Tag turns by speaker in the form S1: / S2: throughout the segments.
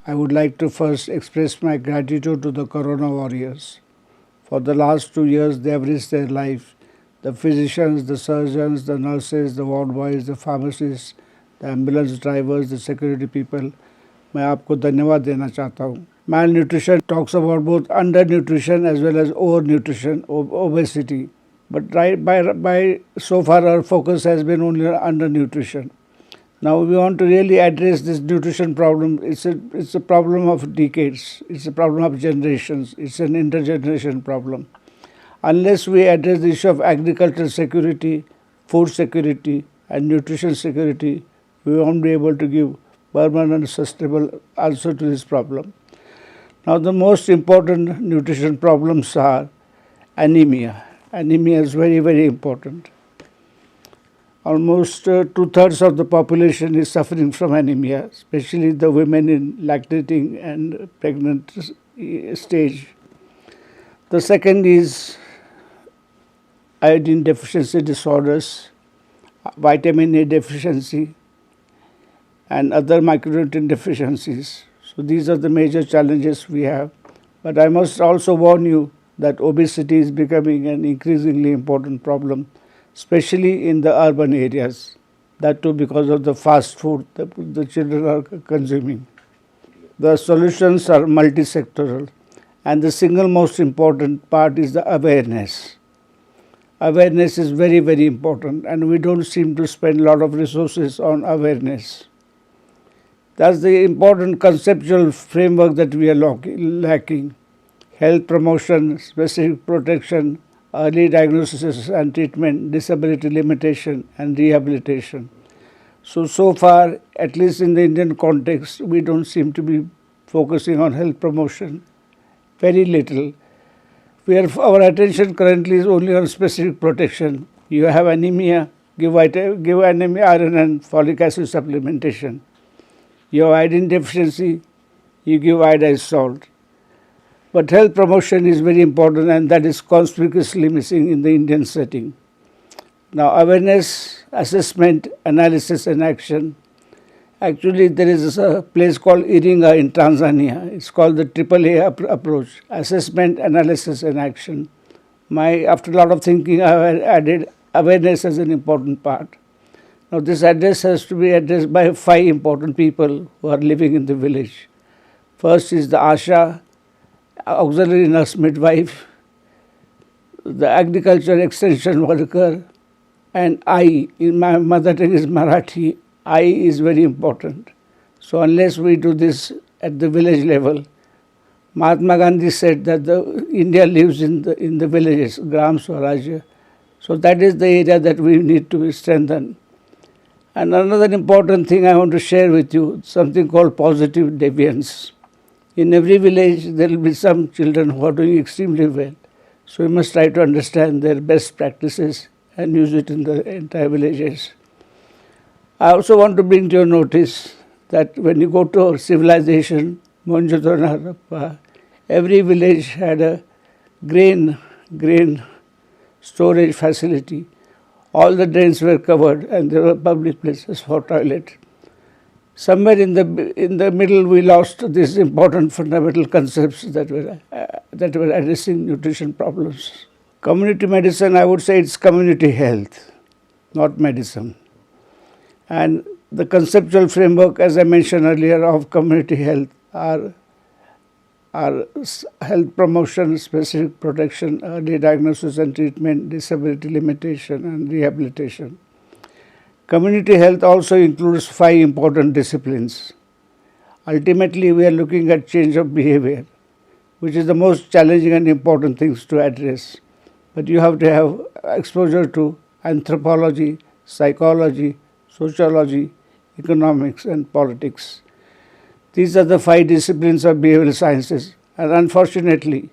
S1: I would like to first express my gratitude to the Corona warriors. For the last 2 years, they have risked their life. The physicians, the surgeons, the nurses, the ward boys, the pharmacists, the ambulance drivers, the security people, मैं आपको धन्यवाद देना चाहता हूँ. Malnutrition talks about both undernutrition as well as overnutrition, obesity. But by so far our focus has been only on undernutrition. Now we want to really address this nutrition problem. It's a problem of decades. It's a problem of generations. It's an intergeneration problem. Unless we address the issue of agricultural security, food security, and nutrition security, we won't be able to give permanent and sustainable answer to this problem. Now the most important nutrition problems are anemia. Anemia is very, very important. Almost 2/3 of the population is suffering from anemia, especially the women in lactating and pregnant stage. The second is iodine deficiency disorders, vitamin A deficiency, and other micronutrient deficiencies. So these are the major challenges we have. But I must also warn you that obesity is becoming an increasingly important problem, especially in the urban areas. That too because of the fast food that the children are consuming. The solutions are multi-sectoral, and the single most important part is the awareness. Awareness is very, very important, and we don't seem to spend a lot of resources on awareness. That's the important conceptual framework that we are lacking. Health promotion, specific protection, early diagnosis and treatment, disability limitation, and rehabilitation. So far, at least in the Indian context, we don't seem to be focusing on health promotion. Very little. Our attention currently is only on specific protection. You have anemia, give anemia, iron and folic acid supplementation. You have iodine deficiency, you give iodized salt. But health promotion is very important, and that is conspicuously missing in the Indian setting. Now, awareness, assessment, analysis and action. Actually, there is a place called Iringa in Tanzania. It's called the AAA approach, assessment, analysis and action. After a lot of thinking, I have added awareness as an important part. Now, this address has to be addressed by 5 important people who are living in the village. First is the Asha, auxiliary nurse midwife, the agriculture extension worker, and I. In my mother tongue is Marathi. I is very important. So unless we do this at the village level, Mahatma Gandhi said that India lives in the villages, Gram Swarajya. So that is the area that we need to strengthen. And another important thing I want to share with you, something called positive deviance. In every village, there will be some children who are doing extremely well. So we must try to understand their best practices and use it in the entire villages. I also want to bring to your notice that when you go to civilization, Mohenjo-daro, Harappa, every village had a grain storage facility. All the drains were covered, and there were public places for toilet. Somewhere in the middle, we lost these important fundamental concepts that were addressing nutrition problems. Community medicine, I would say it's community health, not medicine. And the conceptual framework, as I mentioned earlier, of community health are health promotion, specific protection, early diagnosis and treatment, disability limitation, and rehabilitation. Community health also includes 5 important disciplines. Ultimately, we are looking at change of behavior, which is the most challenging and important things to address. But you have to have exposure to anthropology, psychology, sociology, economics, and politics. These are the 5 disciplines of behavioral sciences. And unfortunately,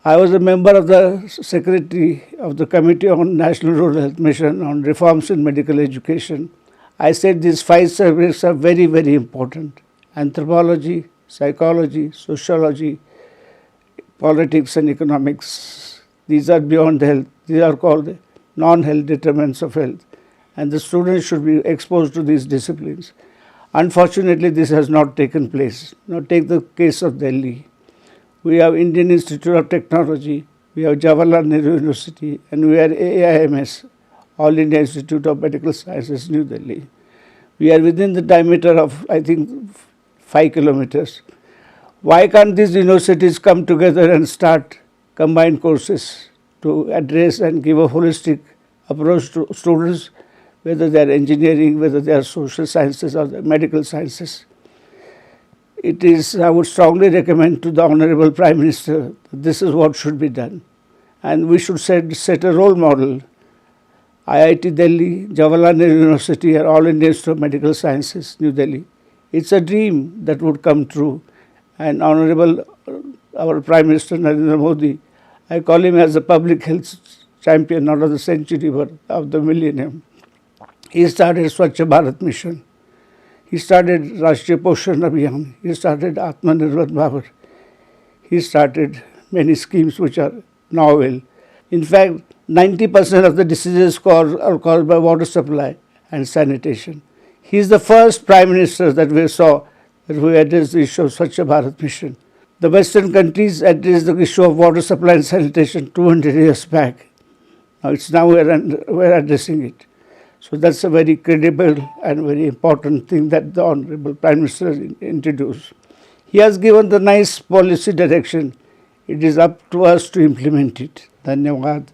S1: I was a member of the Secretary of the Committee on National Rural Health Mission on Reforms in Medical Education. I said these 5 subjects are very, very important. Anthropology, psychology, sociology, politics and economics. These are beyond health. These are called non-health determinants of health. And the students should be exposed to these disciplines. Unfortunately, this has not taken place. Now take the case of Delhi. We have Indian Institute of Technology, we have Jawaharlal Nehru University, and we are AIMS, All India Institute of Medical Sciences, New Delhi. We are within the diameter of, I think, 5 kilometers. Why can't these universities come together and start combined courses to address and give a holistic approach to students, whether they are engineering, whether they are social sciences or the medical sciences? It is, I would strongly recommend to the Honorable Prime Minister, this is what should be done. And we should set a role model. IIT Delhi, Jawaharlal Nehru University are All India Institute of Medical Sciences, New Delhi. It's a dream that would come true. And Honorable, our Prime Minister Narendra Modi, I call him as a public health champion, not of the century, but of the millennium. He started Swachh Bharat Mission. He started Outlook Poshan Abhiyan. He started Atmanirbhar Bharat. He started many schemes which are novel. In fact, 90% of the diseases are caused by water supply and sanitation. He is the first Prime Minister that we saw who addressed the issue of Swachh Bharat Mission. The Western countries addressed the issue of water supply and sanitation 200 years back. Now we're addressing it. So that's a very credible and very important thing that the Honorable Prime Minister introduced. He has given the nice policy direction. It is up to us to implement it. Dhanyavad.